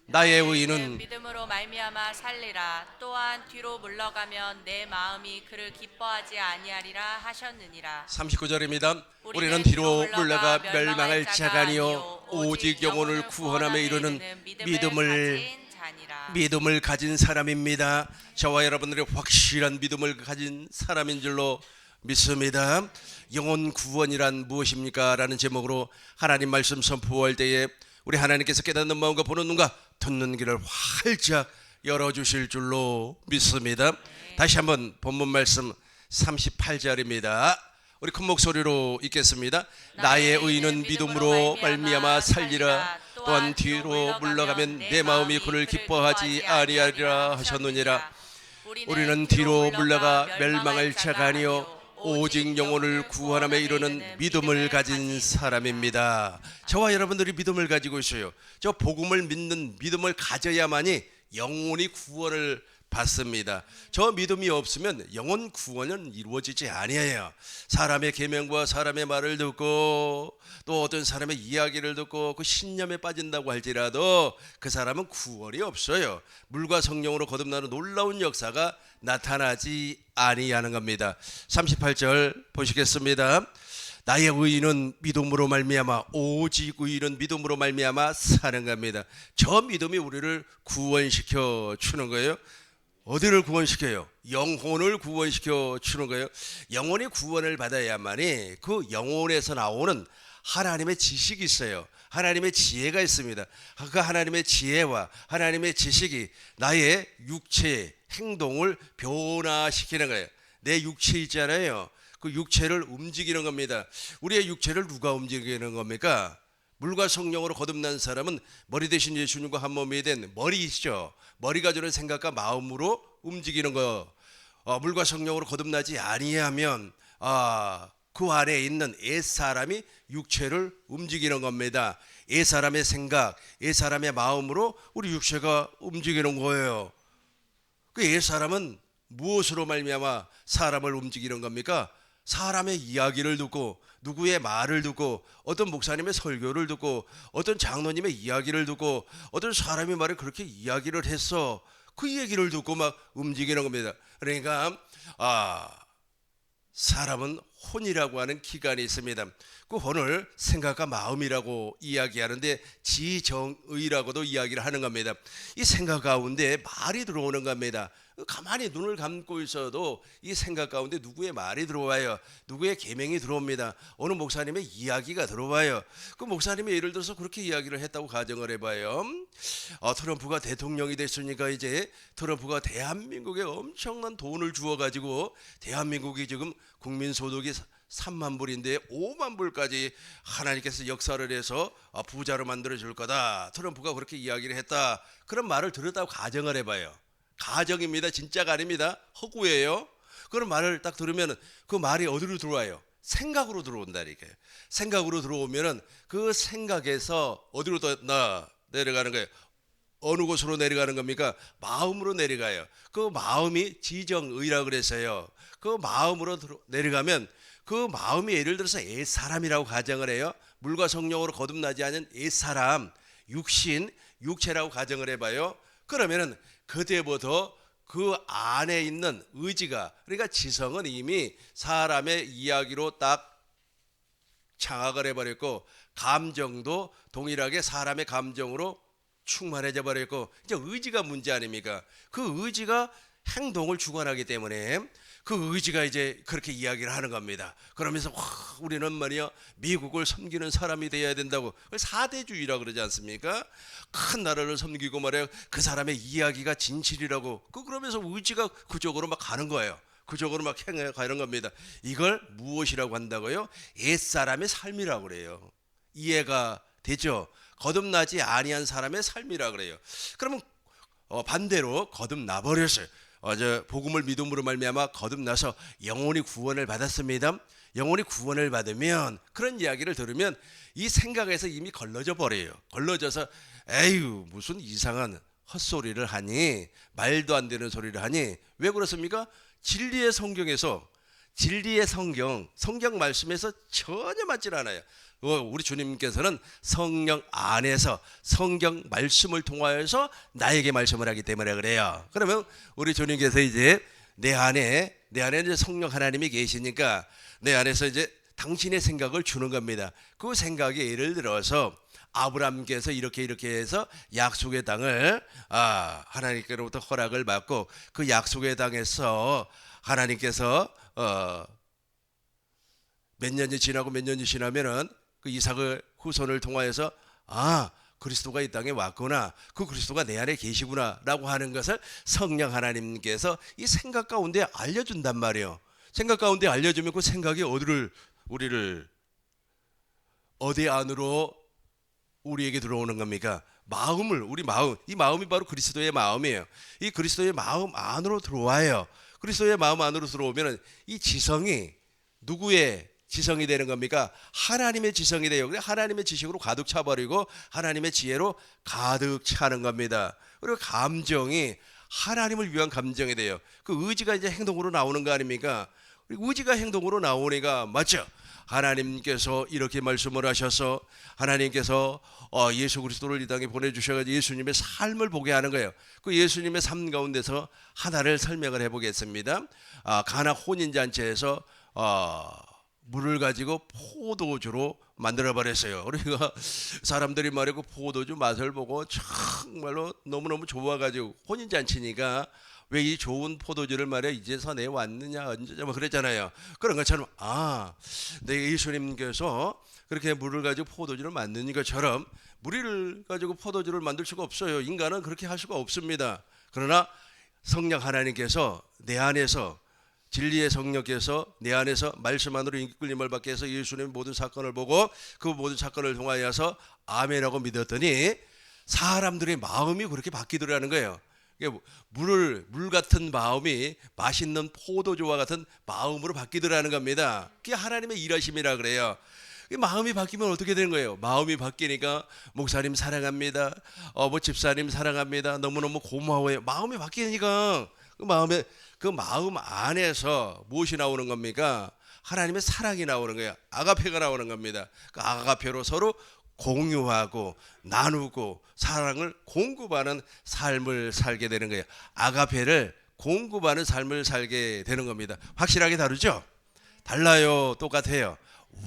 나의 의인은 믿음으로 말미암아 살리라. 또한 뒤로 물러가면 내 마음이 그를 기뻐하지 아니하리라 하셨느니라. 39절입니다. 우리는 우리는 뒤로 물러가 멸망할 멸망할 자가 아니요 아니요 오직 영혼을 구원함에 이르는 믿음을 가진 자니라. 믿음을 가진 사람입니다. 저와 여러분들이 확실한 믿음을 가진 사람인 줄로 믿습니다. 영혼 구원이란 무엇입니까? 라는 제목으로 하나님 말씀 선포할 때에 우리 하나님께서 깨닫는 마음과 보는 눈과 듣는 귀를 활짝 열어주실 줄로 믿습니다. 다시 한번 본문 말씀 38절입니다. 우리 큰 목소리로 읽겠습니다. 나의 의인은 믿음으로 말미암아 살리라. 또한 뒤로 물러가면 내 마음이 그를 기뻐하지 아니하리라 하셨느니라. 우리는 뒤로 물러가 멸망할 자가 아니요 오직 영혼을 구원함에 이르는 믿음을 가진 사람입니다. 저와 여러분들이 믿음을 가지고 있어요. 저 복음을 믿는 믿음을 가져야만이 영혼이 구원을 받습니다. 저 믿음이 없으면 영혼 구원은 이루어지지 아니에요. 사람의 계명과 사람의 말을 듣고 또 어떤 사람의 이야기를 듣고 그 신념에 빠진다고 할지라도 그 사람은 구원이 없어요. 물과 성령으로 거듭나는 놀라운 역사가 나타나지 아니하는 겁니다. 38절 보시겠습니다. 나의 의인은 믿음으로 말미암아 오직 의인은 믿음으로 말미암아 사는 겁니다. 저 믿음이 우리를 구원시켜 주는 거예요. 어디를 구원시켜요? 영혼을 구원시켜 주는 거예요. 영혼이 구원을 받아야만이 그 영혼에서 나오는 하나님의 지식이 있어요. 하나님의 지혜가 있습니다. 그 하나님의 지혜와 하나님의 지식이 나의 육체의 행동을 변화시키는 거예요. 내 육체 있잖아요. 그 육체를 움직이는 겁니다. 우리의 육체를 누가 움직이는 겁니까? 물과 성령으로 거듭난 사람은 머리 대신 예수님과 한 몸이 된 머리이시죠. 머리가 주는 생각과 마음으로 움직이는 거. 물과 성령으로 거듭나지 아니하면 그 안에 있는 옛사람이 육체를 움직이는 겁니다. 옛사람의 생각, 옛사람의 마음으로 우리 육체가 움직이는 거예요. 그 옛사람은 무엇으로 말미암아 사람을 움직이는 겁니까? 사람의 이야기를 듣고 누구의 말을 듣고 어떤 목사님의 설교를 듣고 어떤 장로님의 이야기를 듣고 어떤 사람이 말을 그렇게 이야기를 했어. 그 얘기를 듣고 막 움직이는 겁니다. 그러니까 사람은 혼이라고 하는 기관이 있습니다. 그 혼을 생각과 마음이라고 이야기하는데 지정의라고도 이야기를 하는 겁니다. 이 생각 가운데 말이 들어오는 겁니다. 가만히 눈을 감고 있어도 이 생각 가운데 누구의 말이 들어와요. 누구의 계명이 들어옵니다. 어느 목사님의 이야기가 들어와요. 그 목사님이 예를 들어서 그렇게 이야기를 했다고 가정을 해봐요. 트럼프가 대통령이 됐으니까 이제 트럼프가 대한민국에 엄청난 돈을 주어가지고 대한민국이 지금 국민소득이 3만 불인데 5만 불까지 하나님께서 역사를 해서 부자로 만들어 줄 거다. 트럼프가 그렇게 이야기를 했다. 그런 말을 들었다고 가정을 해봐요. 가정입니다. 진짜가 아닙니다. 허구예요. 그런 말을 딱 들으면 그 말이 어디로 들어와요? 생각으로 들어온다니까요. 생각으로 들어오면은 그 생각에서 어디로 내려가는 거예요? 어느 곳으로 내려가는 겁니까? 마음으로 내려가요. 그 마음이 지정의라고 그랬어요. 그 마음으로 내려가면 그 마음이 예를 들어서 옛사람이라고 가정을 해요. 물과 성령으로 거듭나지 않은 옛사람, 육신, 육체라고 가정을 해봐요. 그러면은 그때부터 그 안에 있는 의지가, 그러니까 지성은 이미 사람의 이야기로 딱 장악을 해버렸고, 감정도 동일하게 사람의 감정으로 충만해져 버렸고, 이제 의지가 문제 아닙니까? 그 의지가 행동을 주관하기 때문에 그 의지가 이제 그렇게 이야기를 하는 겁니다. 그러면서 우리는 말이야 미국을 섬기는 사람이 되어야 된다고. 그걸 사대주의라고 그러지 않습니까? 큰 나라를 섬기고 말이야 그 사람의 이야기가 진실이라고. 그러면서 의지가 그쪽으로 막 가는 거예요. 그쪽으로 막 행해 가는 겁니다. 이걸 무엇이라고 한다고요? 옛사람의 삶이라고 그래요. 이해가 되죠? 거듭나지 아니한 사람의 삶이라고 그래요. 그러면 반대로 거듭나 버렸어요. 복음을 믿음으로 말미암아 거듭나서 영혼이 구원을 받았습니다. 영혼이 구원을 받으면 그런 이야기를 들으면 이 생각에서 이미 걸러져 버려요. 걸러져서 에휴 무슨 이상한 헛소리를 하니, 말도 안 되는 소리를 하니. 왜 그렇습니까? 진리의 성경에서 진리의 성경 말씀에서 전혀 맞질 않아요. 우리 주님께서는 성령 안에서 성경 말씀을 통하여서 나에게 말씀을 하기 때문에 그래요. 그러면 우리 주님께서 이제 내 안에 이제 성령 하나님이 계시니까 내 안에서 이제 당신의 생각을 주는 겁니다. 그 생각이 예를 들어서 아브라함께서 이렇게 해서 약속의 땅을 하나님께로부터 허락을 받고 그 약속의 땅에서 하나님께서 몇 년이 지나면은 그 이삭의 후손을 통하여서 그리스도가 이 땅에 왔구나, 그 그리스도가 내 안에 계시구나라고 하는 것을 성령 하나님께서 이 생각 가운데 알려준단 말이에요. 생각 가운데 알려주면 그 생각이 우리를 어디 안으로 우리에게 들어오는 겁니까? 우리 마음, 이 마음이 바로 그리스도의 마음이에요. 이 그리스도의 마음 안으로 들어와요. 그리스도의 마음 안으로 들어오면 이 지성이 누구의 지성이 되는 겁니까? 하나님의 지성이 돼요. 하나님의 지식으로 가득 차버리고 하나님의 지혜로 가득 차는 겁니다. 그리고 감정이 하나님을 위한 감정이 돼요. 그 의지가 이제 행동으로 나오는 거 아닙니까? 의지가 행동으로 나오니까 맞죠? 하나님께서 이렇게 말씀을 하셔서 하나님께서 예수 그리스도를 이 땅에 보내주셔서 예수님의 삶을 보게 하는 거예요. 그 예수님의 삶 가운데서 하나를 설명을 해보겠습니다. 가나 혼인잔치에서 물을 가지고 포도주로 만들어버렸어요. 그러니까 사람들이 말이고 포도주 맛을 보고 정말로 너무너무 좋아가지고 혼인잔치니까 왜 이 좋은 포도주를 말이야 이제서 내 왔느냐 언제냐 뭐 그랬잖아요. 그런 것처럼 내 예수님께서 그렇게 물을 가지고 포도주를 만드는 것처럼 물을 가지고 포도주를 만들 수가 없어요. 인간은 그렇게 할 수가 없습니다. 그러나 성령 하나님께서 내 안에서 진리의 성령께서 내 안에서 말씀 안으로 이끌림을 받게 해서 예수님의 모든 사건을 보고 그 모든 사건을 통하여서 아멘하고 믿었더니 사람들의 마음이 그렇게 바뀌더라는 거예요. 물 같은 마음이 맛있는 포도주와 같은 마음으로 바뀌더라는 겁니다. 그게 하나님의 일하심이라 그래요. 마음이 바뀌면 어떻게 되는 거예요? 마음이 바뀌니까 목사님 사랑합니다. 집사님 사랑합니다. 너무너무 고마워요. 마음이 바뀌니까 그 마음 안에서 무엇이 나오는 겁니까? 하나님의 사랑이 나오는 거예요. 아가페가 나오는 겁니다. 그 아가페로 서로 공유하고 나누고 사랑을 공급하는 삶을 살게 되는 거예요. 아가페를 공급하는 삶을 살게 되는 겁니다. 확실하게 다르죠? 달라요? 똑같아요?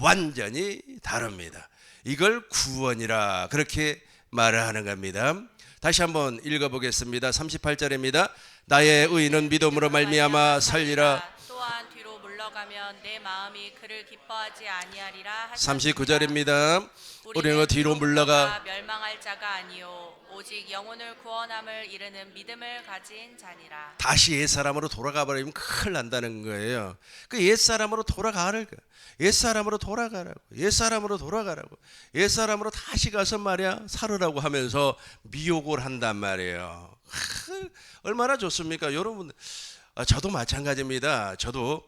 완전히 다릅니다. 이걸 구원이라 그렇게 말을 하는 겁니다. 다시 한번 읽어보겠습니다. 38절입니다. 나의 의인은 믿음으로 말미암아 살리라. 또한 뒤로 물러가면 내 마음이 그를 기뻐하지 아니하리라. 39절입니다. 우리는 뒤로 물러가 멸망할 자가 아니요 오직 영혼을 구원함을 이르는 믿음을 가진 자니라. 다시 옛사람으로 돌아가 버리면 큰일 난다는 거예요. 그 옛사람으로 돌아가라고. 옛사람으로 돌아가라고. 옛사람으로 다시 가서 말이야 살으라고 하면서 미혹을 한단 말이에요. 얼마나 좋습니까? 여러분, 저도 마찬가지입니다. 저도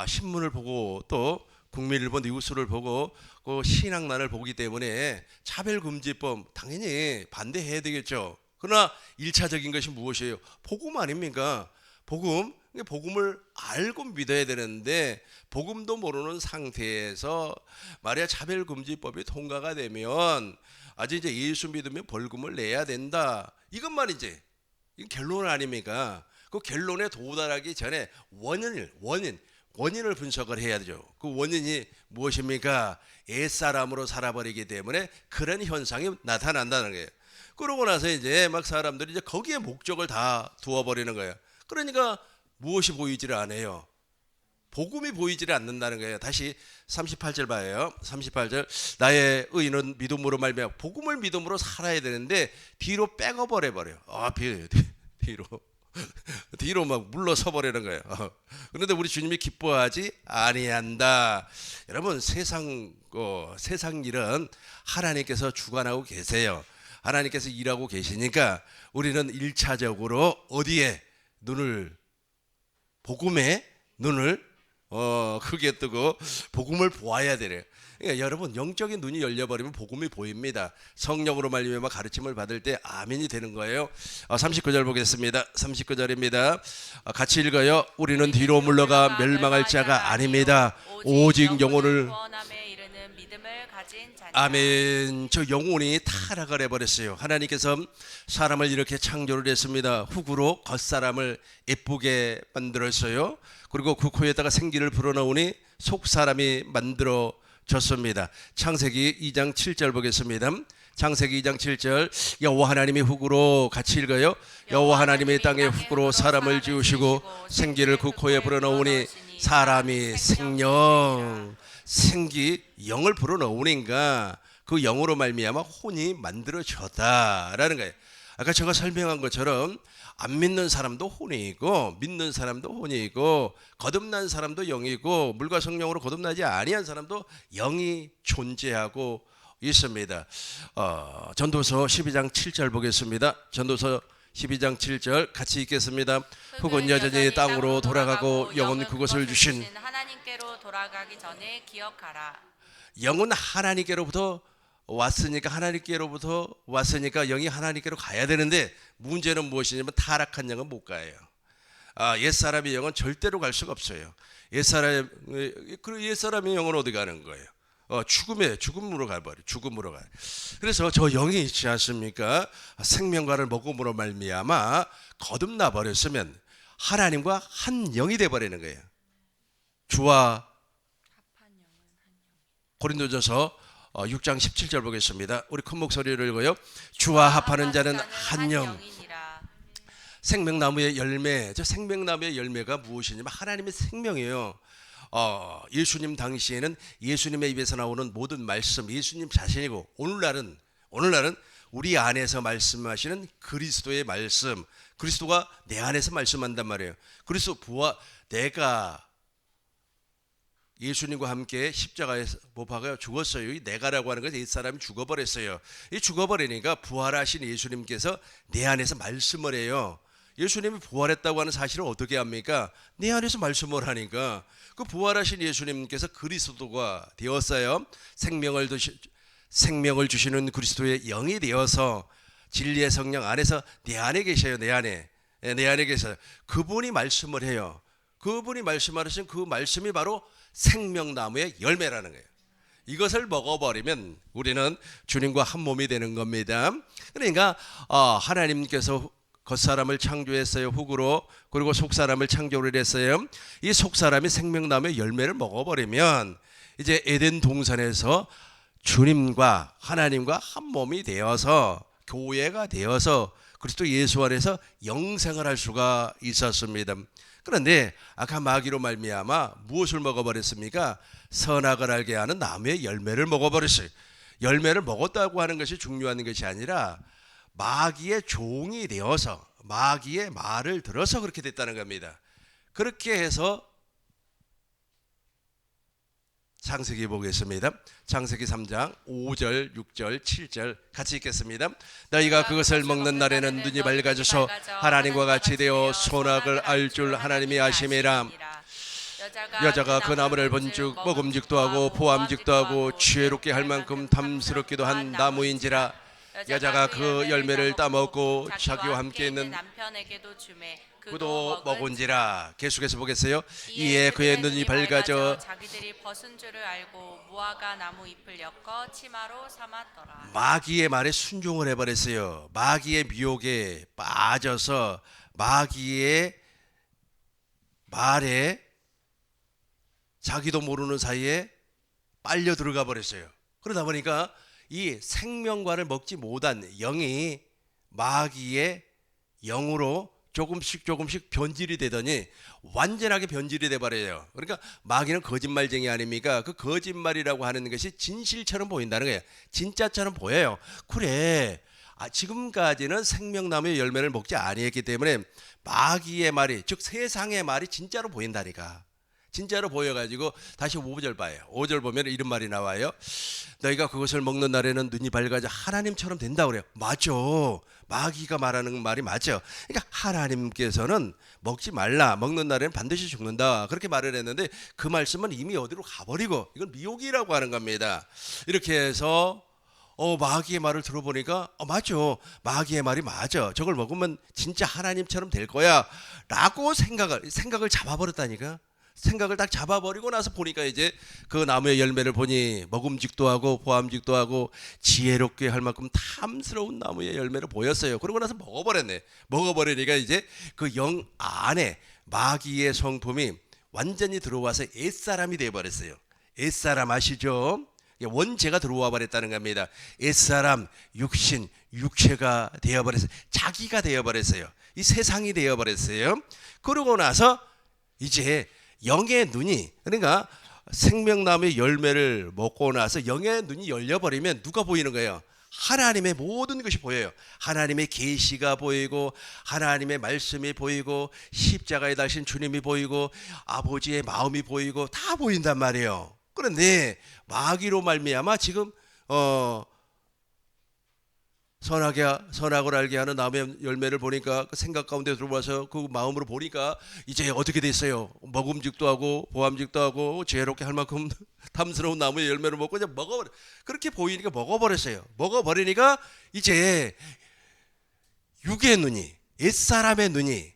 신문을 보고 또 국민일보 뉴스를 보고 그 신학난을 보기 때문에 차별금지법 당연히 반대해야 되겠죠. 그러나 1차적인 것이 무엇이에요? 복음 아닙니까? 복음을 알고 믿어야 되는데 복음도 모르는 상태에서 말이야 차별금지법이 통과가 되면 아주 이제 예수 믿으면 벌금을 내야 된다. 이것만 이제 이건 결론 아닙니까? 그 결론에 도달하기 전에 원인을 분석을 해야 되죠. 그 원인이 무엇입니까? 옛사람으로 살아버리기 때문에 그런 현상이 나타난다는 거예요. 그러고 나서 이제 막 사람들이 이제 거기에 목적을 다 두어버리는 거예요. 그러니까 무엇이 보이지를 않아요. 복음이 보이지를 않는다는 거예요. 다시 38절 봐요. 38절 나의 의인은 믿음으로 말미암아 복음을 믿음으로 살아야 되는데 뒤로 빼버려요. 뒤로 막 물러서 버리는 거예요. 그런데 우리 주님이 기뻐하지 아니한다. 여러분 세상 일은 하나님께서 주관하고 계세요. 하나님께서 일하고 계시니까 우리는 1차적으로 어디에 복음에 눈을 크게 뜨고 복음을 보아야 되래요. 그러니까 여러분 영적인 눈이 열려버리면 복음이 보입니다. 성령으로 말미암아 가르침을 받을 때 아멘이 되는 거예요. 39절 보겠습니다. 39절입니다. 같이 읽어요. 우리는 뒤로 물러가 멸망할 자가 아닙니다. 오직 영혼을 구원함에 이르는 믿음을 가진 자니라. 아멘. 저 영혼이 타락을 해버렸어요. 하나님께서 사람을 이렇게 창조를 했습니다. 흙으로 겉사람을 예쁘게 만들었어요. 그리고 그 코에다가 생기를 불어넣으니 속사람이 만들어졌습니다. 창세기 2장 7절 보겠습니다. 창세기 2장 7절 여호와 하나님이 흙으로 같이 읽어요. 여호와 하나님이 땅에 흙으로 사람을 지으시고 생기를 그 코에 불어넣으니 사람이 생기 영을 불어넣으니까 그 영으로 말미암아 혼이 만들어졌다라는 거예요. 아까 제가 설명한 것처럼 안 믿는 사람도 혼이 있고 믿는 사람도 혼이 있고 거듭난 사람도 영이 있고 물과 성령으로 거듭나지 아니한 사람도 영이 존재하고 있습니다. 전도서 12장 7절 보겠습니다. 전도서 12장 7절 같이 읽겠습니다. 흙은 여전히 땅으로 돌아가고 영은 그것을 주신 하나님께로 돌아가기 전에 기억하라. 영은 하나님께로부터 왔으니까 영이 하나님께로 가야 되는데 문제는 무엇이냐면 타락한 영은 못 가요. 옛사람의 영은 절대로 갈 수가 없어요. 옛사람의 영은 어디 가는 거예요? 죽음으로 가버려. 죽음으로 가요. 그래서 저 영이 있지 않습니까? 생명과를 먹음으로 말미암아 거듭나 버렸으면 하나님과 한 영이 돼 버리는 거예요. 주와 고린도전서 6장 17절 보겠습니다. 우리 큰 목소리를 읽어요. 주와 합하는 자는 한 영. 생명나무의 열매, 저 생명나무의 열매가 무엇이냐면 하나님의 생명이에요. 예수님 당시에는 예수님의 입에서 나오는 모든 말씀, 예수님 자신이고 오늘날은 우리 안에서 말씀하시는 그리스도의 말씀, 그리스도가 내 안에서 말씀한단 말이에요. 그리스도 내가 예수님과 함께 십자가에서 못 박아 죽었어요. 이 내가라고 하는 것은 옛사람이 죽어버렸어요. 이 죽어버리니까 부활하신 예수님께서 내 안에서 말씀을 해요. 예수님이 부활했다고 하는 사실을 어떻게 합니까? 내 안에서 말씀을 하니까 그 부활하신 예수님께서 그리스도가 되었어요. 생명을 주시는 그리스도의 영이 되어서 진리의 성령 안에서 내 안에 계셔요. 내 안에 계셔요. 그분이 말씀을 해요. 그분이 말씀하신 그 말씀이 바로 생명나무의 열매라는 거예요. 이것을 먹어버리면 우리는 주님과 한 몸이 되는 겁니다. 그러니까 하나님께서 겉사람을 창조했어요. 흙으로. 그리고 속사람을 창조를 했어요. 이 속사람이 생명나무의 열매를 먹어버리면 이제 에덴 동산에서 주님과 하나님과 한 몸이 되어서 교회가 되어서 그리스도 예수 안에서 영생을 할 수가 있었습니다. 그런데 아까 마귀로 말미암아 무엇을 먹어버렸습니까? 선악을 알게 하는 나무의 열매를 먹어버렸어요. 열매를 먹었다고 하는 것이 중요한 것이 아니라 마귀의 종이 되어서 마귀의 말을 들어서 그렇게 됐다는 겁니다. 그렇게 해서 창세기 보겠습니다. 창세기 3장 5절, 6절, 7절 같이 읽겠습니다. 너희가 그것을 먹는 날에는 눈이 밝아져서 하나님과 같이 되어 선악을 알 줄 하나님이 아심이라. 여자가 그 나무를 본즉 먹음직도 하고 보암직도 하고 지혜롭게 할 만큼 탐스럽기도 한 나무인지라. 여자가 그 열매를 따먹고 자기와 함께 있는 남편에게도 주매 그도 먹은지라. 계속해서 보겠어요. 이에 그의 눈이 밝아져 자기들이 벗은 줄을 알고 무화과 나무 잎을 엮어 치마로 삼았더라. 마귀의 말에 순종을 해버렸어요. 마귀의 미혹에 빠져서 마귀의 말에 자기도 모르는 사이에 빨려 들어가 버렸어요. 그러다 보니까 이 생명과를 먹지 못한 영이 마귀의 영으로 조금씩 변질이 되더니 완전하게 변질이 돼버려요. 그러니까 마귀는 거짓말쟁이 아닙니까? 그 거짓말이라고 하는 것이 진실처럼 보인다는 거예요. 진짜처럼 보여요. 그래, 지금까지는 생명나무의 열매를 먹지 아니했기 때문에 마귀의 말이, 즉 세상의 말이 진짜로 보인다니까. 진짜로 보여가지고 다시 5절 봐요. 5절 보면 이런 말이 나와요. 너희가 그것을 먹는 날에는 눈이 밝아져 하나님처럼 된다 그래요. 맞죠. 마귀가 말하는 말이 맞죠. 그러니까 하나님께서는 먹지 말라, 먹는 날에는 반드시 죽는다, 그렇게 말을 했는데 그 말씀은 이미 어디로 가버리고 이건 미혹이라고 하는 겁니다. 이렇게 해서 마귀의 말을 들어보니까 맞죠. 마귀의 말이 맞아. 저걸 먹으면 진짜 하나님처럼 될 거야 라고 생각을 잡아버렸다니까. 생각을 딱 잡아버리고 나서 보니까 이제 그 나무의 열매를 보니 먹음직도 하고 보암직도 하고 지혜롭게 할 만큼 탐스러운 나무의 열매를 보였어요. 그러고 나서 먹어버렸네. 먹어버리니까 이제 그 영 안에 마귀의 성품이 완전히 들어와서 옛사람이 되어버렸어요. 옛사람 아시죠? 원죄가 들어와 버렸다는 겁니다. 옛사람, 육신, 육체가 되어버렸어요. 자기가 되어버렸어요. 이 세상이 되어버렸어요. 그러고 나서 이제 영의 눈이, 그러니까 생명나무의 열매를 먹고 나서 영의 눈이 열려버리면 누가 보이는 거예요? 하나님의 모든 것이 보여요. 하나님의 계시가 보이고 하나님의 말씀이 보이고 십자가에 달신 주님이 보이고 아버지의 마음이 보이고 다 보인단 말이에요. 그런데 마귀로 말미암아 지금 선악을 알게 하는 나무의 열매를 보니까 그 생각 가운데 들어와서 그 마음으로 보니까 이제 어떻게 됐어요? 먹음직도 하고 보암직도 하고 지혜롭게 할 만큼 탐스러운 나무의 열매를 먹고 이제 그렇게 보이니까 먹어버렸어요. 먹어버리니까 이제 육의 눈이, 옛사람의 눈이,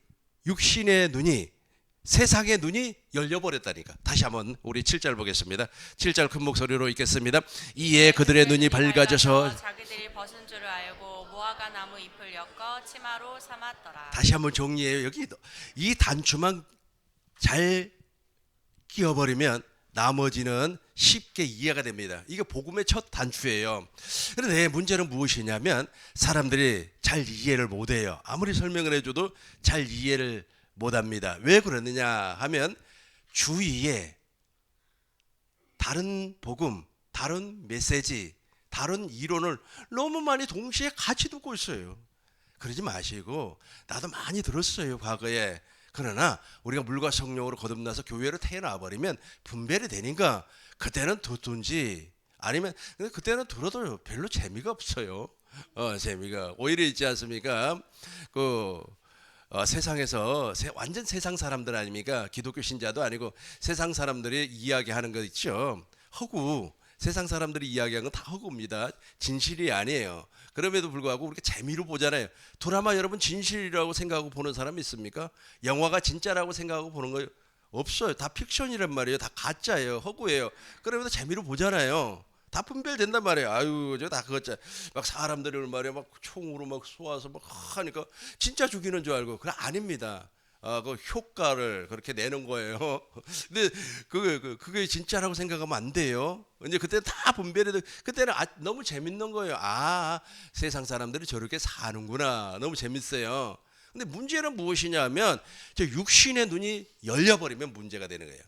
육신의 눈이, 세상의 눈이 열려버렸다니까. 다시 한번 우리 7절 보겠습니다. 7절 큰 목소리로 읽겠습니다. 이에 그들의 눈이 밝아져서 자기들이 벗은 줄을 알고 무화과 나무 잎을 엮어 치마로 삼았더라. 다시 한번 정리해요. 여기 이 단추만 잘 끼워버리면 나머지는 쉽게 이해가 됩니다. 이게 복음의 첫 단추예요. 그런데 문제는 무엇이냐면 사람들이 잘 이해를 못해요. 아무리 설명을 해줘도 잘 이해를 못합니다. 왜 그러느냐 하면 주위에 다른 복음, 다른 메시지, 다른 이론을 너무 많이 동시에 같이 듣고 있어요. 그러지 마시고 나도 많이 들었어요 과거에. 그러나 우리가 물과 성령으로 거듭나서 교회로 태어나 버리면 분별이 되니까 그때는 듣든지 아니면 그때는 들어도 별로 재미가 없어요. 재미가 오히려 있지 않습니까? 세상에서 완전 세상 사람들 아닙니까? 기독교 신자도 아니고 세상 사람들이 이야기하는 거 있죠. 허구. 세상 사람들이 이야기하는 건 다 허구입니다. 진실이 아니에요. 그럼에도 불구하고 우리가 재미로 보잖아요. 드라마 여러분 진실이라고 생각하고 보는 사람 있습니까? 영화가 진짜라고 생각하고 보는 거 없어요. 다 픽션이란 말이에요. 다 가짜예요. 허구예요. 그럼에도 재미로 보잖아요. 다 분별된단 말이에요. 아유, 저 다 그거짜. 막 사람들을 말이야, 막 총으로 막 쏘아서 막 하니까 진짜 죽이는 줄 알고. 그래 아닙니다. 그 효과를 그렇게 내는 거예요. 근데 그게 진짜라고 생각하면 안 돼요. 이제 그때 다 분별해도 그때는 너무 재밌는 거예요. 세상 사람들이 저렇게 사는구나. 너무 재밌어요. 근데 문제는 무엇이냐면 저 육신의 눈이 열려버리면 문제가 되는 거예요.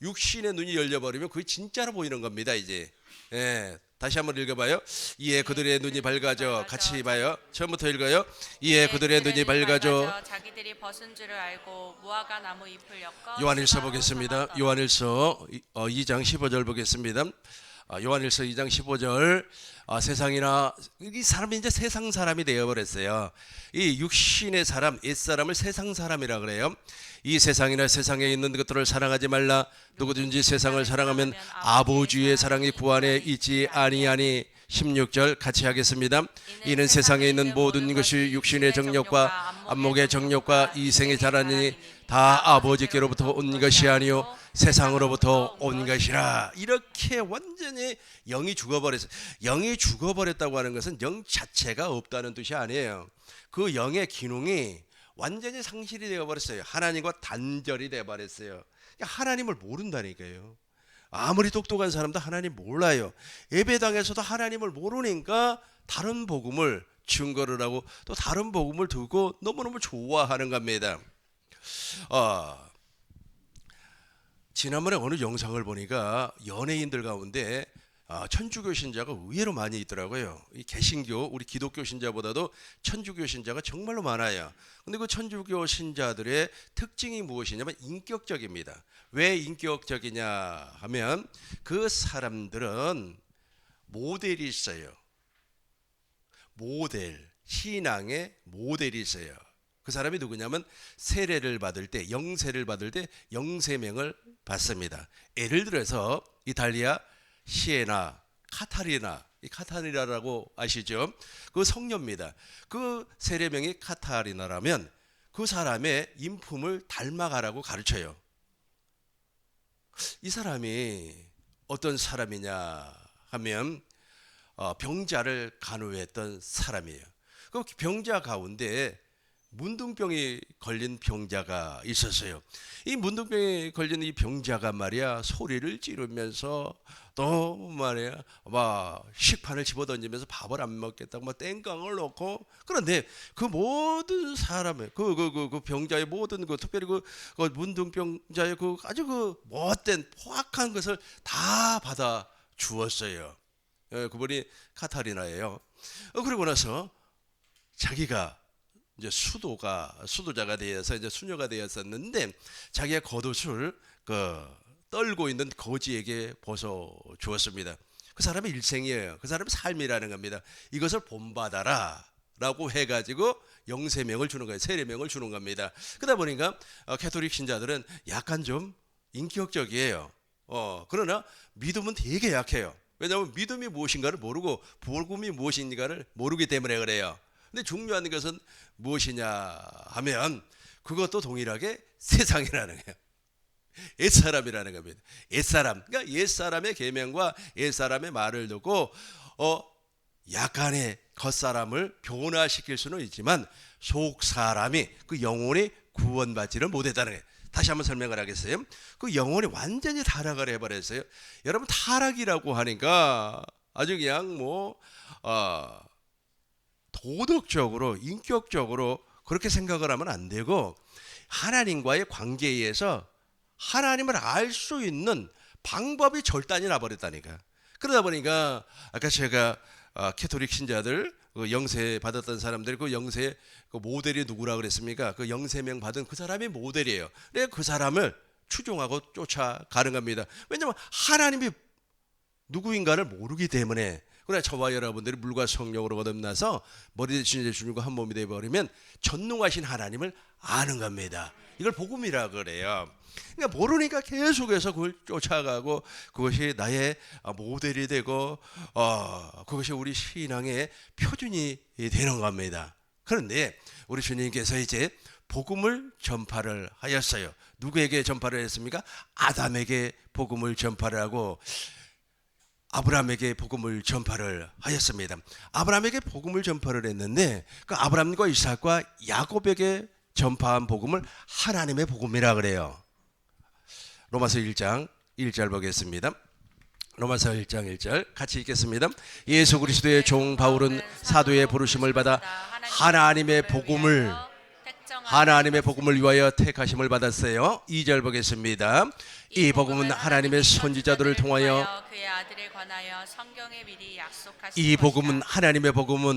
육신의 눈이 열려버리면 그게 진짜로 보이는 겁니다. 이제. 예, 다시 한번 읽어봐요. 이에 그들의 눈이 밝아져. 같이 봐요. 처음부터 읽어요. 이에 그들의 눈이 밝아져. 자기들이 벗은 줄을 알고 무화과 나무 잎을 엮어 요한일서 치마로 보겠습니다. 삼았더라. 요한일서 2장 15절 보겠습니다. 요한일서 2장 15절. 세상이나 이 사람이 이제 세상 사람이 되어버렸어요. 이 육신의 사람, 옛사람을 세상 사람이라 그래요. 이 세상이나 세상에 있는 것들을 사랑하지 말라. 누구든지 세상을 사랑하면 아버지의 사랑이 구 안에 있지 아니하니. 16절 같이 하겠습니다. 이는 세상에 있는 모든 것이 육신의 정욕과 안목의 정욕과 이생의 자라니 다 아버지께로부터 온 것이 아니요 세상으로부터 온 것이라. 이렇게 완전히 영이 죽어버렸어요. 영이 죽어버렸다고 하는 것은 영 자체가 없다는 뜻이 아니에요. 그 영의 기능이 완전히 상실이 되어버렸어요. 하나님과 단절이 되어버렸어요. 하나님을 모른다니까요. 아무리 똑똑한 사람도 하나님 몰라요. 예배당에서도 하나님을 모르니까 다른 복음을 증거를 하고 또 다른 복음을 두고 너무너무 좋아하는 겁니다. 지난번에 어느 영상을 보니까 연예인들 가운데 천주교 신자가 의외로 많이 있더라고요. 이 개신교, 우리 기독교 신자보다도 천주교 신자가 정말로 많아요. 근데 그 천주교 신자들의 특징이 무엇이냐면 인격적입니다. 왜 인격적이냐 하면 그 사람들은 모델이 있어요. 모델, 신앙의 모델이 있어요. 그 사람이 누구냐면 세례를 받을 때, 영세를 받을 때 영세명을 받습니다. 예를 들어서 이탈리아 시에나, 카타리나, 이 카타리나라고 아시죠? 그 성녀입니다. 그 세례명이 카타리나라면 그 사람의 인품을 닮아가라고 가르쳐요. 이 사람이 어떤 사람이냐 하면 병자를 간호했던 사람이에요. 그 병자 가운데 문둥병이 걸린 병자가 있었어요. 이 문둥병이 걸린 이 병자가 말이야 소리를 지르면서 또 말이야 막 식판을 집어던지면서 밥을 안 먹겠다고 막 땡깡을 놓고, 그런데 그 모든 사람의 그 병자의 모든 그 특별히 그 문둥병자의 그 아주 그 못된 포악한 것을 다 받아 주었어요. 그분이 카타리나예요. 그러고 나서 자기가 이제 수도자가 되어서 이제 수녀가 되었었는데 자기의 겉옷을 떨고 있는 거지에게 벗어 주었습니다. 그 사람의 일생이에요. 그 사람의 삶이라는 겁니다. 이것을 본받아라라고 해가지고 영세명을 주는 거예요. 세례명을 주는 겁니다. 그러다 보니까 캐톨릭 신자들은 약간 좀 인격적이에요. 그러나 믿음은 되게 약해요. 왜냐하면 믿음이 무엇인가를 모르고 복음이 무엇인가를 모르기 때문에 그래요. 근데 중요한 것은 무엇이냐 하면 그것도 동일하게 세상이라는 거예요. 옛사람이라는 겁니다. 옛사람. 그러니까 옛사람의 계명과 옛사람의 말을 듣고 약간의 겉사람을 변화시킬 수는 있지만 속사람이 그 영혼이 구원받지를 못했다는 거예요. 다시 한번 설명을 하겠어요. 그 영혼이 완전히 타락을 해버렸어요. 여러분 타락이라고 하니까 아주 그냥 도덕적으로 인격적으로 그렇게 생각을 하면 안 되고 하나님과의 관계에서 하나님을 알 수 있는 방법이 절단이 나버렸다니까. 그러다 보니까 아까 제가 캐톨릭 신자들 영세 받았던 사람들 그 영세 그 모델이 누구라 그랬습니까? 그 영세명 받은 그 사람이 모델이에요. 그 사람을 추종하고 쫓아가는 겁니다. 왜냐하면 하나님이 누구인가를 모르기 때문에. 그러나 저와 여러분들이 물과 성령으로 거듭나서 머리 대신 예수님과 한 몸이 되어버리면 전능하신 하나님을 아는 겁니다. 이걸 복음이라 그래요. 그러니까 모르니까 계속해서 그걸 쫓아가고 그것이 나의 모델이 되고 그것이 우리 신앙의 표준이 되는 겁니다. 그런데 우리 주님께서 이제 복음을 전파를 하였어요. 누구에게 전파를 했습니까? 아담에게 복음을 전파를 하고 아브라함에게 복음을 전파를 하였습니다. 아브라함에게 복음을 전파를 했는데 그 아브라함과 이삭과 야곱에게 전파한 복음을 하나님의 복음이라 그래요. 로마서 1장 1절 보겠습니다. 로마서 1장 1절 같이 읽겠습니다. 예수 그리스도의 종 바울은 사도의 부르심을 받아 하나님의 복음을 위하여 택하심을 받았어요. 2절 보겠습니다. 이 복음은 하나님의 선지자들을 통하여 이 복음은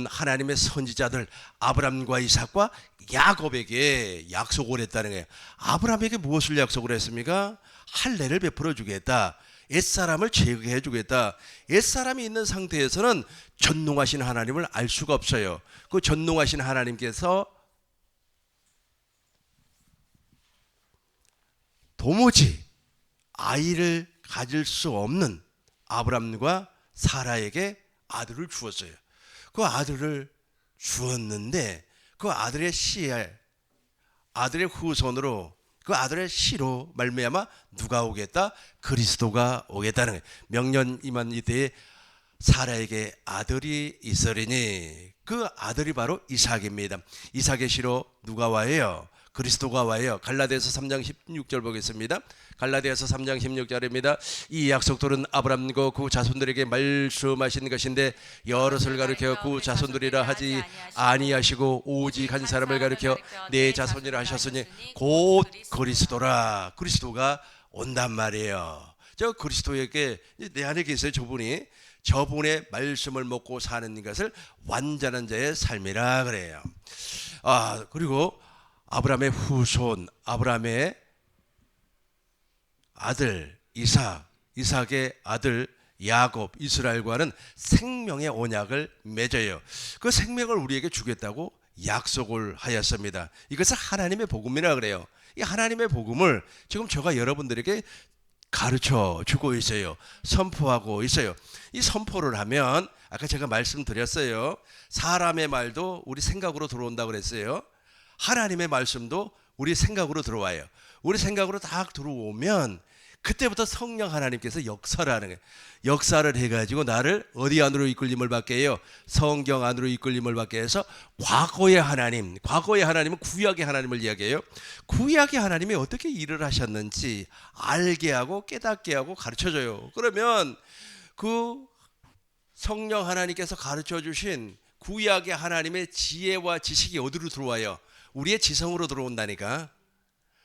하나님의 선지자들 아브라함과 이삭과 야곱에게 약속을 했다는 거예요. 아브라함에게 무엇을 약속을 했습니까? 할례를 베풀어 주겠다. 옛사람을 제거해 주겠다. 옛사람이 있는 상태에서는 전능하신 하나님을 알 수가 없어요. 그 전능하신 하나님께서 도무지 아이를 가질 수 없는 아브람과 사라에게 아들을 주었어요. 그 아들을 주었는데 그 아들의 후손으로 그 아들의 씨로 말미암아 누가 오겠다? 그리스도가 오겠다는 거예요. 명년 임한 이때에 사라에게 아들이 있으리니 그 아들이 바로 이삭입니다. 이삭의 씨로 누가 와요? 그리스도가 와요. 갈라디아서 3장 16절 보겠습니다. 갈라디아서 3장 16절입니다. 이 약속들은 아브라함과 그 자손들에게 말씀하신 것인데 여럿을 가리켜 그 자손들이라 하지 아니하시고 오직 한 사람을 가리켜 내 자손이라 하셨으니 곧 그리스도라. 그리스도가 온단 말이에요. 저 그리스도에게 내 안에 계세요. 저분의 말씀을 먹고 사는 것을 완전한 자의 삶이라 그래요. 그리고 아브라함의 후손, 아브라함의 아들 이삭의 아들 야곱, 이스라엘과는 생명의 언약을 맺어요. 그 생명을 우리에게 주겠다고 약속을 하였습니다. 이것을 하나님의 복음이라 그래요. 이 하나님의 복음을 지금 제가 여러분들에게 가르쳐 주고 있어요. 선포하고 있어요. 이 선포를 하면 아까 제가 말씀드렸어요. 사람의 말도 우리 생각으로 들어온다고 그랬어요. 하나님의 말씀도 우리 생각으로 들어와요. 우리 생각으로 딱 들어오면 그때부터 성령 하나님께서 역사를 하는 거예요. 역사를 해가지고 나를 어디 안으로 이끌림을 받게 해요? 성경 안으로 이끌림을 받게 해서 과거의 하나님은 구약의 하나님을 이야기해요. 구약의 하나님이 어떻게 일을 하셨는지 알게 하고 깨닫게 하고 가르쳐줘요. 그러면 그 성령 하나님께서 가르쳐 주신 구약의 하나님의 지혜와 지식이 어디로 들어와요? 우리의 지성으로 들어온다니까.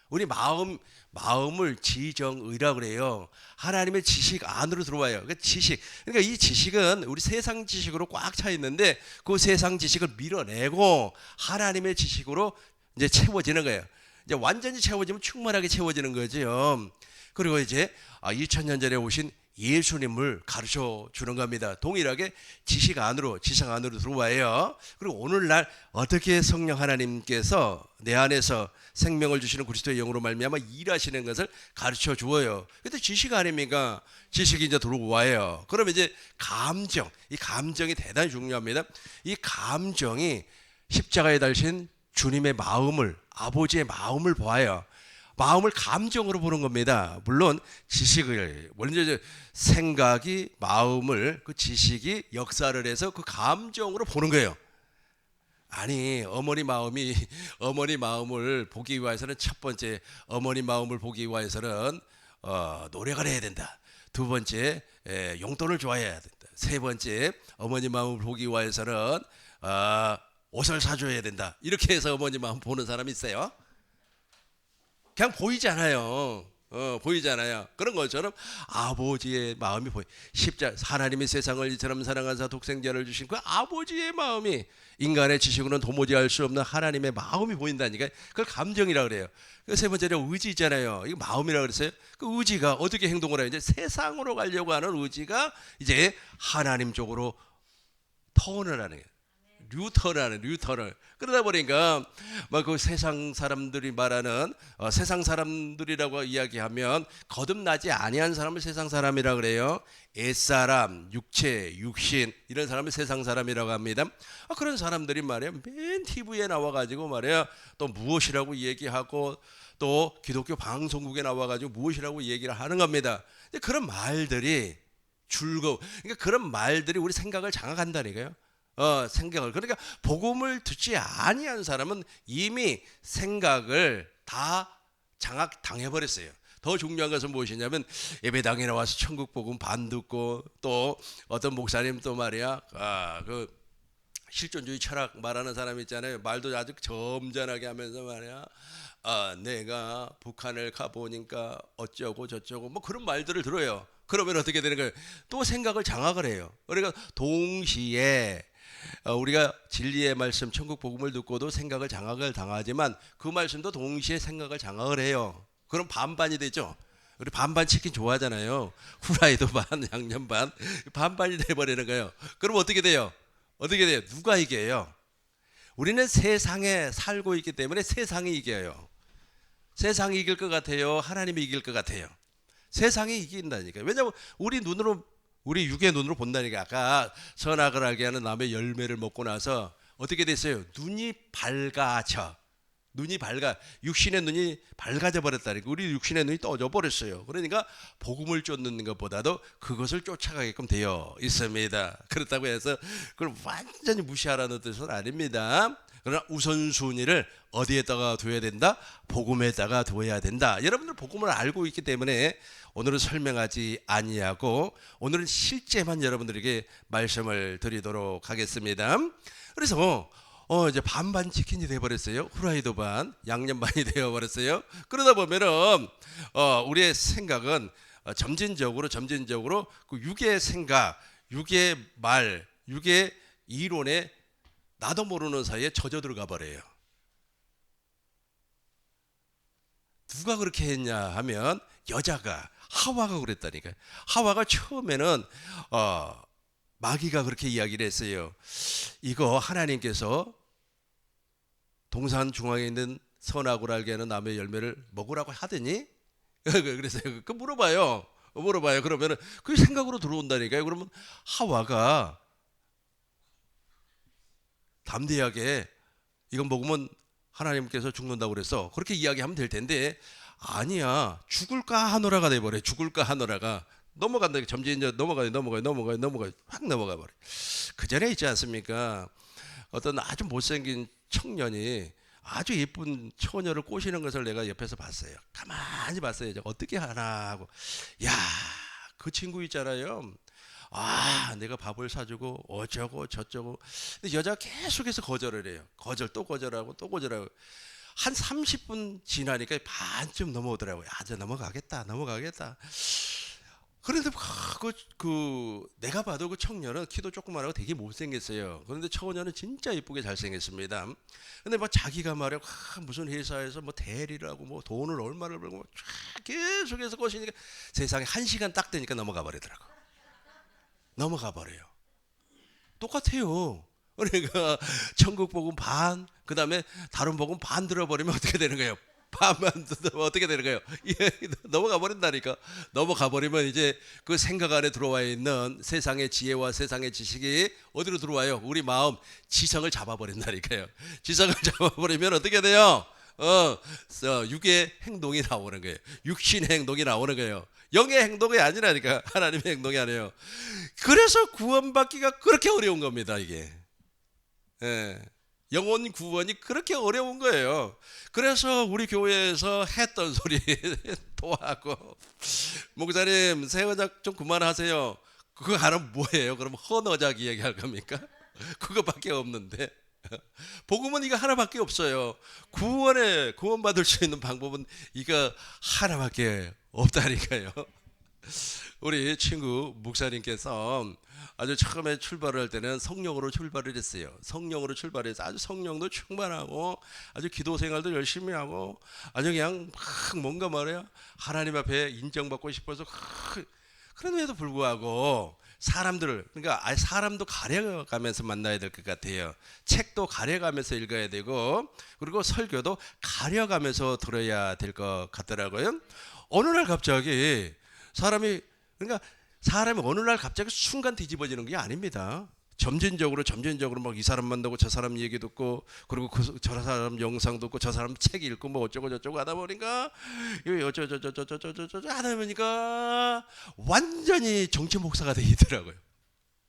우리 마음을 지정의라고 그래요. 하나님의 지식 안으로 들어와요. 그러니까 이 지식은 우리 세상 지식으로 꽉 차 있는데 그 세상 지식을 밀어내고 하나님의 지식으로 이제 채워지는 거예요. 이제 완전히 채워지면 충만하게 채워지는 거죠. 그리고 이제 2000년 전에 오신 예수님을 가르쳐 주는 겁니다. 동일하게 지식 안으로 들어와요. 그리고 오늘날 어떻게 성령 하나님께서 내 안에서 생명을 주시는 그리스도의 영으로 말미암아 일하시는 것을 가르쳐 주어요. 근데 지식 아닙니까? 지식이 이제 들어와요. 그러면 이제 이 감정이 대단히 중요합니다. 이 감정이 십자가에 달신 주님의 마음을, 아버지의 마음을 보아요. 마음을 감정으로 보는 겁니다. 물론 지식을 먼저 생각이 마음을 그 지식이 역사를 해서 그 감정으로 보는 거예요. 아니 어머니 마음을 보기 위해서는 첫 번째 어머니 마음을 보기 위해서는 노력을 해야 된다. 두 번째 용돈을 좋아해야 된다. 세 번째 어머니 마음을 보기 위해서는 옷을 사줘야 된다. 이렇게 해서 어머니 마음 보는 사람이 있어요. 그냥 보이잖아요. 보이잖아요. 그런 것처럼 아버지의 마음이 보여. 하나님이 세상을 이처럼 사랑하사 독생자를 주신 그 아버지의 마음이 인간의 지식으로는 도무지 알 수 없는 하나님의 마음이 보인다니까. 그걸 감정이라고 그래요. 그 세 번째로 의지 있잖아요. 이거 마음이라고 그랬어요. 그 의지가 어떻게 행동을 해요? 이제 세상으로 가려고 하는 의지가 이제 하나님 쪽으로 턴을 하는 거예요. 뉴턴을 그러다 보니까 막 그 세상 사람들이 말하는 세상 사람들이라고 이야기하면 거듭나지 아니한 사람을 세상 사람이라 그래요. 옛사람, 육신 이런 사람을 세상 사람이라고 합니다. 그런 사람들이 말이야 맨 TV에 나와가지고 말이야 또 무엇이라고 얘기하고 또 기독교 방송국에 나와가지고 무엇이라고 얘기를 하는 겁니다. 그런 말들이 그러니까 그런 말들이 우리 생각을 장악한다니까요. 생각을. 그러니까 복음을 듣지 아니한 사람은 이미 생각을 다 장악당해버렸어요. 더 중요한 것은 무엇이냐면 예배당에 나와서 천국 복음 반 듣고 또 어떤 목사님 또 말이야 그 실존주의 철학 말하는 사람 있잖아요. 말도 아주 점잖하게 하면서 말이야 내가 북한을 가보니까 어쩌고 저쩌고 뭐 그런 말들을 들어요. 그러면 어떻게 되는 거예요? 또 생각을 장악을 해요. 그러니까 동시에 우리가 진리의 말씀 천국 복음을 듣고도 생각을 장악을 당하지만 그 말씀도 동시에 생각을 장악을 해요. 그럼 반반이 되죠. 우리 반반 치킨 좋아하잖아요. 후라이도 반 양념 반반이 돼버리는 거예요. 그럼 어떻게 돼요? 누가 이겨요? 우리는 세상에 살고 있기 때문에 세상이 이겨요. 세상이 이길 것 같아요? 하나님이 이길 것 같아요? 세상이 이긴다니까요. 왜냐하면 우리 육의 눈으로 본다니까. 아까 선악을 알게 하는 나무의 열매를 먹고 나서 어떻게 됐어요? 눈이 밝아 육신의 눈이 밝아져 버렸다니까. 우리 육신의 눈이 떠져 버렸어요. 그러니까 복음을 쫓는 것보다도 그것을 쫓아가게끔 되어 있습니다. 그렇다고 해서 그걸 완전히 무시하라는 뜻은 아닙니다. 그러나 우선순위를 어디에다가 둬야 된다? 복음에다가 둬야 된다. 여러분들 복음을 알고 있기 때문에 오늘은 설명하지 아니하고 오늘은 실제만 여러분들에게 말씀을 드리도록 하겠습니다. 그래서 이제 반반 치킨이 되어버렸어요. 후라이도 반, 양념 반이 되어버렸어요. 그러다 보면은 우리의 생각은 점진적으로 그 육의 생각, 육의 말, 육의 이론에 나도 모르는 사이에 젖어 들어가 버려요. 누가 그렇게 했냐 하면 여자가 하와가 그랬다니까요. 하와가 처음에는 마귀가 그렇게 이야기를 했어요. 이거 하나님께서 동산 중앙에 있는 선악을 알게 하는 나무의 열매를 먹으라고 하더니 그래서 그 물어봐요. 그러면은 그 생각으로 들어온다니까요. 그러면 하와가 담대하게 이건 먹으면 하나님께서 죽는다고 그랬어. 그렇게 이야기하면 될 텐데 아니야. 죽을까 하노라가 돼버려. 죽을까 하노라가 넘어간다. 점진적 넘어가요. 확 넘어가 버려. 그 전에 있지 않습니까? 어떤 아주 못생긴 청년이 아주 예쁜 처녀를 꼬시는 것을 내가 옆에서 봤어요. 가만히 봤어요. 어떻게 하나 하고. 야, 그 친구 있잖아요. 내가 밥을 사주고 어쩌고 저쩌고. 근데 여자가 계속해서 거절을 해요. 또 거절하고 한 30분 지나니까 반쯤 넘어오더라고요. 이제 넘어가겠다. 그런데 내가 봐도 그 청년은 키도 조그만하고 되게 못생겼어요. 그런데 처녀는 진짜 이쁘게 잘생겼습니다. 근데 막 자기가 말이야 무슨 회사에서 뭐 대리를 하고 뭐 돈을 얼마를 벌고 계속해서 꼬시니까 세상에 1시간 딱 되니까 넘어가 버려요. 똑같아요. 그러니까 천국 복음 반, 그 다음에 다른 복음 반 들어버리면 어떻게 되는 거예요? 반만 들어버리면 어떻게 되는 거예요? 넘어가 버린다니까. 넘어가 버리면 이제 그 생각 안에 들어와 있는 세상의 지혜와 세상의 지식이 어디로 들어와요? 우리 마음 지성을 잡아버린다니까요. 지성을 잡아버리면 어떻게 돼요? 육의 행동이 나오는 거예요. 육신의 행동이 나오는 거예요. 영의 행동이 아니라니까. 하나님의 행동이 아니에요. 그래서 구원받기가 그렇게 어려운 겁니다. 이게 영혼 구원이 그렇게 어려운 거예요. 그래서 우리 교회에서 했던 소리 또 하고, 목사님 새어작 좀 그만하세요. 그거 하면 뭐예요? 그럼 헌어작 이야기할 겁니까? 그거밖에 없는데. 복음은 이거 하나밖에 없어요. 구원받을 수 있는 방법은 이거 하나밖에 없다니까요. 우리 친구 목사님께서 아주 처음에 출발을 할 때는 성령으로 출발을 했어요. 성령으로 출발해서 아주 성령도 충만하고 아주 기도 생활도 열심히 하고 아주 그냥 막 뭔가 말이야 하나님 앞에 인정받고 싶어서 그런데도 불구하고 그러니까 사람도 가려가면서 만나야 될 것 같아요. 책도 가려가면서 읽어야 되고 그리고 설교도 가려가면서 들어야 될 것 같더라고요. 어느 날 갑자기 사람이 어느 날 갑자기 순간 뒤집어지는 게 아닙니다. 점진적으로 막 이 사람 만나고 저 사람 얘기 듣고 그리고 저 사람 영상 듣고 저 사람 책 읽고 뭐 어쩌고 저쩌고 하다 보니까 하다 보니까 완전히 정치 목사가 되더라고요.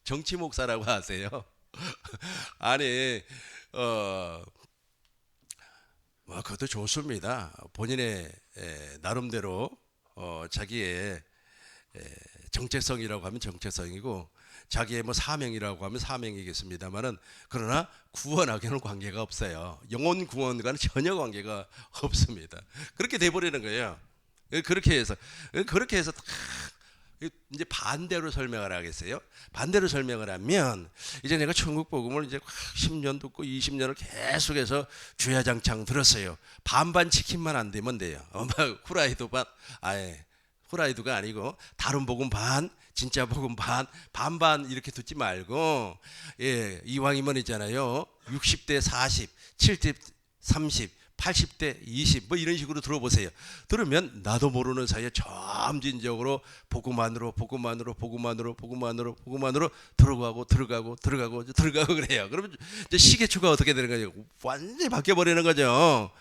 정치 목사라고 하세요. 아니 그것도 좋습니다. 본인의 나름대로 자기의 정체성이라고 하면 정체성이고 자기의 뭐 사명이라고 하면 사명이겠습니다만은 그러나 구원하고는 관계가 없어요. 영혼 구원과는 전혀 관계가 없습니다. 그렇게 돼버리는 거예요. 그렇게 해서 이제 반대로 설명을 하겠어요. 반대로 설명을 하면 이제 내가 천국 복음을 이제 10년 듣고 20년을 계속해서 주야장창 들었어요. 반반 지킴만 안 되면 돼요. 후라이도 후라이드가 아니고 다른 복음 반, 진짜 복음 반반 이렇게 듣지 말고 이왕이면 있잖아요. 60대 40, 70대 30, 80대 20 뭐 이런 식으로 들어보세요. 들으면 나도 모르는 사이에 점진적으로 복음 안으로 들어가고 그래요. 그러면 이제 시계추가 어떻게 되는 거죠? 완전히 바뀌어버리는 거죠.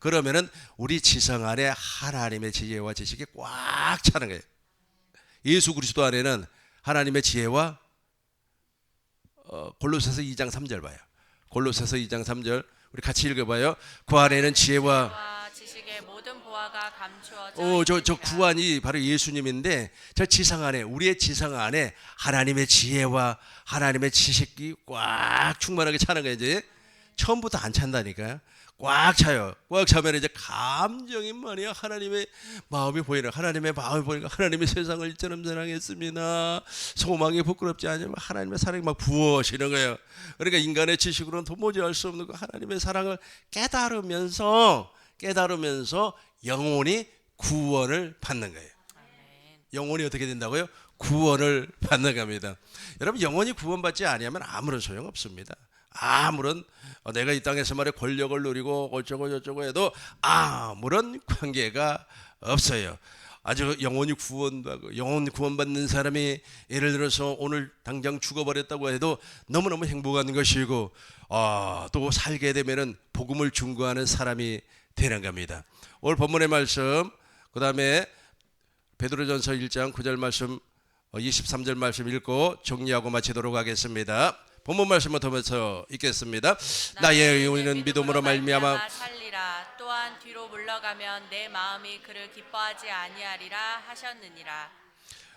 그러면은 우리 지성 안에 하나님의 지혜와 지식이 꽉 차는 거예요. 예수 그리스도 안에는 하나님의 지혜와 골로새서 2장 3절 봐요. 골로새서 2장 3절 우리 같이 읽어봐요. 그 안에는 지혜와 지식의 모든 보화가 감추어져 저 구안이 바로 예수님인데 저 지성 안에 우리의 지성 안에 하나님의 지혜와 하나님의 지식이 꽉 충만하게 차는 거예요. 이제 처음부터 안 찬다니까요. 꽉 차요. 꽉 차면 이제 감정이 말이야 하나님의 마음이 보이는 하나님의 마음이 보이니까 하나님의 세상을 이처럼 사랑했습니다. 소망이 부끄럽지 않으면 하나님의 사랑이 막 부어지는 거예요. 그러니까 인간의 지식으로는 도무지 알 수 없는 그 하나님의 사랑을 깨달으면서 영혼이 구원을 받는 거예요. 영혼이 어떻게 된다고요? 구원을 받는 겁니다. 여러분 영혼이 구원받지 아니하면 아무런 소용 없습니다. 아무런 내가 이 땅에서 말에 권력을 누리고 어쩌고 저쩌고 해도 아무런 관계가 없어요. 아주 영혼이 구원받고 영혼 구원받는 사람이 예를 들어서 오늘 당장 죽어버렸다고 해도 너무너무 행복한 것이고 또 살게 되면은 복음을 증거하는 사람이 되는 겁니다. 오늘 본문의 말씀 그 다음에 베드로전서 1장 9절 말씀 23절 말씀 읽고 정리하고 마치도록 하겠습니다. 본문 말씀을 더면서 읽겠습니다. 나의 의인은 믿음으로 말미암아 살리라. 또한 뒤로 물러가면 내 마음이 그를 기뻐하지 아니하리라 하셨느니라.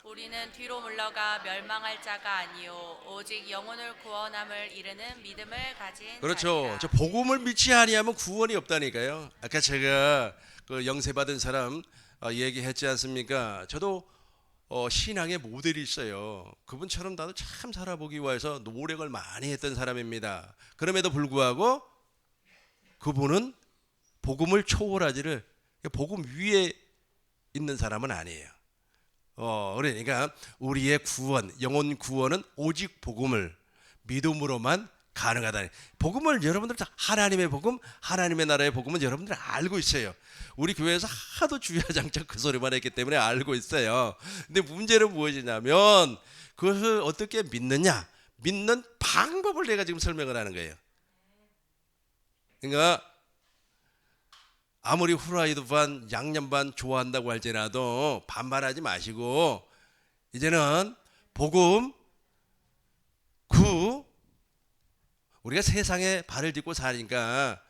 우리는 뒤로 물러가 멸망할 자가 아니요 오직 영혼을 구원함을 이르는 믿음을 가진 그렇죠. 자니라. 저 복음을 믿지 아니하면 구원이 없다니까요. 아까 제가 그 영세 받은 사람 얘기했지 않습니까? 저도 신앙의 모델이 있어요. 그분처럼 나도 참 살아보기 위해서 노력을 많이 했던 사람입니다. 그럼에도 불구하고 그분은 복음을 초월하지를 복음 위에 있는 사람은 아니에요. 그러니까 우리의 구원, 영혼 구원은 오직 복음을 믿음으로만 가능하다. 복음을 여러분들 다 하나님의 복음, 하나님의 나라의 복음은 여러분들 알고 있어요. 우리 교회에서 하도 주야장창 그 소리만 했기 때문에 알고 있어요. 근데 문제는 무엇이냐면 그것을 어떻게 믿느냐, 믿는 방법을 내가 지금 설명을 하는 거예요. 그러니까 아무리 후라이드 반, 양념 반 좋아한다고 할지라도 반발하지 마시고 이제는 복음 우리가 세상에 발을 딛고 사니까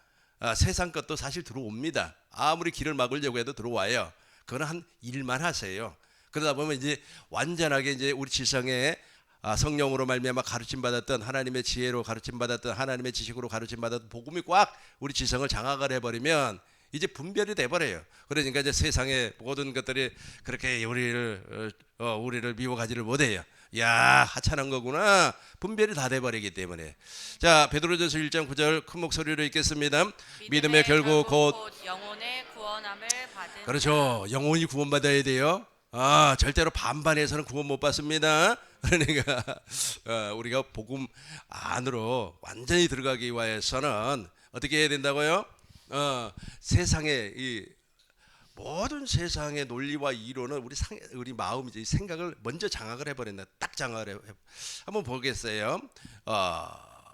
세상 것도 사실 들어옵니다. 아무리 길을 막으려고 해도 들어와요. 그건 한 일만 하세요. 그러다 보면 이제 완전하게 이제 우리 지성에 성령으로 말미암아 가르침 받았던 하나님의 지혜로 가르침 받았던 하나님의 지식으로 가르침 받았던 복음이 꽉 우리 지성을 장악을 해버리면 이제 분별이 돼버려요. 그러니까 이제 세상의 모든 것들이 그렇게 우리를 미워가지를 못해요. 야, 하찮은 거구나. 분별이 다 돼버리기 때문에. 자, 베드로전서 1장 9절 큰 목소리로 읽겠습니다. 믿음의 결국 곧 영혼의 구원함을 받은 그렇죠. 영혼이 구원받아야 돼요. 절대로 반반해서는 구원 못 받습니다. 그러니까 우리가 복음 안으로 완전히 들어가기 위해서는 어떻게 해야 된다고요? 세상의 이 모든 세상의 논리와 이론은 우리 마음 이제 생각을 먼저 장악을 해버린다. 딱 장악을 해. 한번 보겠어요.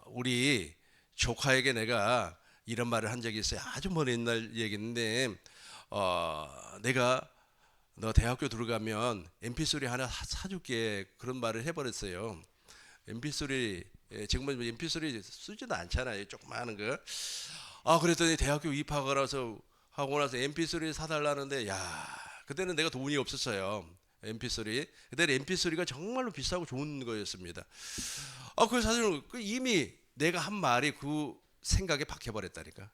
우리 조카에게 내가 이런 말을 한 적이 있어요. 아주 먼 옛날 얘기인데, 내가 너 대학교 들어가면 MP3 하나 사줄게 그런 말을 해버렸어요. MP3 지금은 MP3 쓰지도 않잖아요. 조그마한 거. 그랬더니 대학교 입학을 하고 나서 MP3 사달라는데 그때는 내가 돈이 없었어요. MP3 그때는 MP3가 정말로 비싸고 좋은 거였습니다. 그래서 사실 이미 내가 한 말이 그 생각에 박혀버렸다니까.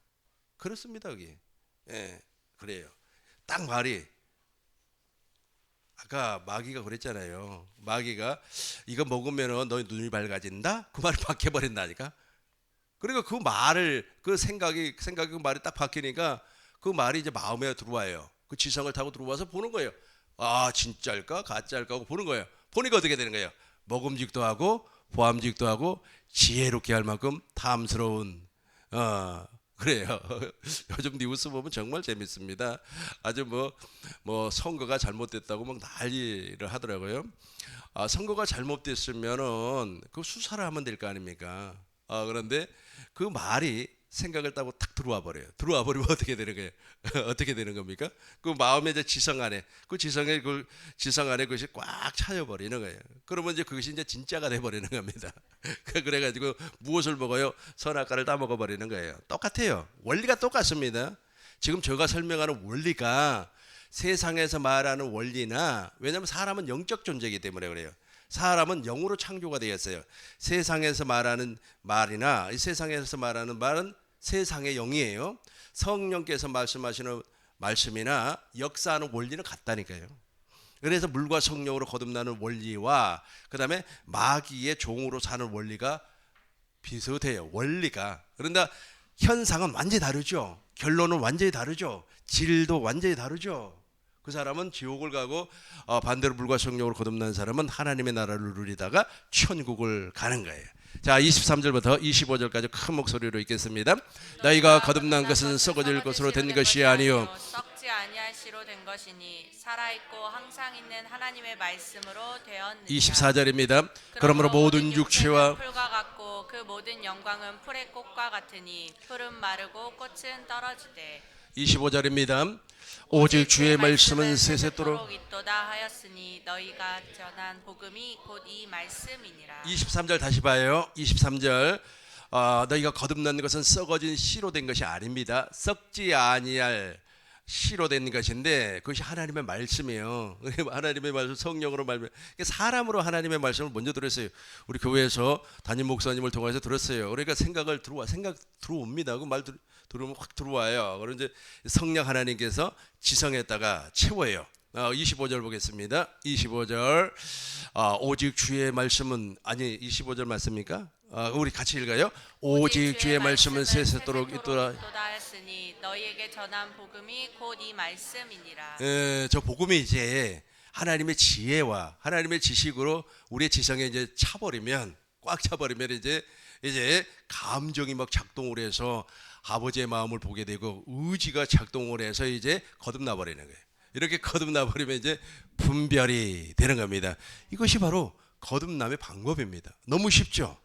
그렇습니다. 그게 그래요. 딱 말이 아까 마귀가 그랬잖아요. 마귀가 이거 먹으면 너희 눈이 밝아진다? 그 말이 박혀버린다니까. 그러니까 그 말을 그 생각이 그 말이 딱 박히니까 그 말이 이제 마음에 들어와요. 그 지성을 타고 들어와서 보는 거예요. 진짜일까 가짜일까 하고 보는 거예요. 보니까 어떻게 되는 거예요? 먹음직도 하고 보암직도 하고 지혜롭게 할 만큼 탐스러운 그래요. 요즘 뉴스 보면 정말 재밌습니다. 아주 뭐 선거가 잘못됐다고 막 난리를 하더라고요. 선거가 잘못됐으면은 그 수사를 하면 될 거 아닙니까? 그런데 그 말이 생각을 따고 탁 들어와 버려요. 들어와 버리면 어떻게 되는 거예요? 어떻게 되는 겁니까? 그 마음의 이제 지성 안에 그것이 꽉 차여 버리는 거예요. 그러면 이제 그것이 이제 진짜가 돼 버리는 겁니다. 그래가지고 무엇을 먹어요? 선악과를 다 먹어 버리는 거예요. 똑같아요. 원리가 똑같습니다. 지금 제가 설명하는 원리가 세상에서 말하는 원리나 왜냐하면 사람은 영적 존재이기 때문에 그래요. 사람은 영으로 창조가 되었어요. 세상에서 말하는 말이나 이 세상에서 말하는 말은 세상의 영이에요. 성령께서 말씀하시는 말씀이나 역사하는 원리는 같다니까요. 그래서 물과 성령으로 거듭나는 원리와 그 다음에 마귀의 종으로 사는 원리가 비슷해요. 원리가. 그런데 현상은 완전히 다르죠. 결론은 완전히 다르죠. 질도 완전히 다르죠. 그 사람은 지옥을 가고 반대로 물과 성령으로 거듭난 사람은 하나님의 나라를 누리다가 천국을 가는 거예요. 자, 23절부터 25절까지 큰 목소리로 읽겠습니다. 너희가 거듭난 것은 썩어질 것으로 된 것이 아니요 썩지 아니할 씨로 된 것이니 살아있고 항상 있는 하나님의 말씀으로 되었느니라. 24절입니다. 그러므로 모든 육체와 풀과 같고 그 모든 영광은 풀의 꽃과 같으니 풀은 마르고 꽃은 떨어지되 25절입니다. 오직 주의 말씀은 세세토록 있도다 하였으니 너희가 전한 복음이 곧 이 말씀이니라. 23절 다시 봐요. 23절 너희가 거듭난 것은 썩어진 씨로 된 것이 아닙니다. 썩지 아니할 씨로 된 것인데 그것이 하나님의 말씀이에요. 하나님의 말씀 성령으로 말씀. 사람으로 하나님의 말씀을 먼저 들었어요. 우리 교회에서 담임 목사님을 통해서 들었어요. 그러니까 생각 들어옵니다. 그 말 들으면 확 들어와요. 그럼 이제 성령 하나님께서 지성에다가 채워요. 25절 보겠습니다. 25절 오직 주의 말씀은 아니 25절 맞습니까? 우리 같이 읽어요. 오직 주의 말씀은 세세토록 있도다 하였으니 너희에게 전한 복음이 곧 이 말씀이니라. 저 복음이 이제 하나님의 지혜와 하나님의 지식으로 우리의 지성에 이제 차버리면 꽉 차버리면 이제 감정이 막 작동을 해서 아버지의 마음을 보게 되고 의지가 작동을 해서 이제 거듭나 버리는 거예요. 이렇게 거듭나 버리면 이제 분별이 되는 겁니다. 이것이 바로 거듭남의 방법입니다. 너무 쉽죠?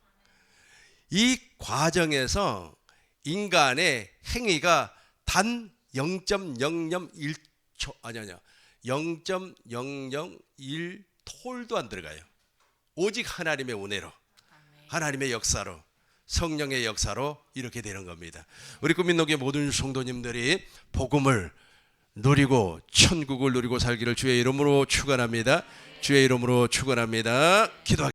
이 과정에서 인간의 행위가 단 0.001초 0.001톨도 안 들어가요. 오직 하나님의 은혜로, 하나님의 역사로, 성령의 역사로 이렇게 되는 겁니다. 우리 국민노교회 모든 성도님들이 복음을 누리고 천국을 누리고 살기를 주의 이름으로 축원합니다. 주의 이름으로 축원합니다. 기도하겠습니다.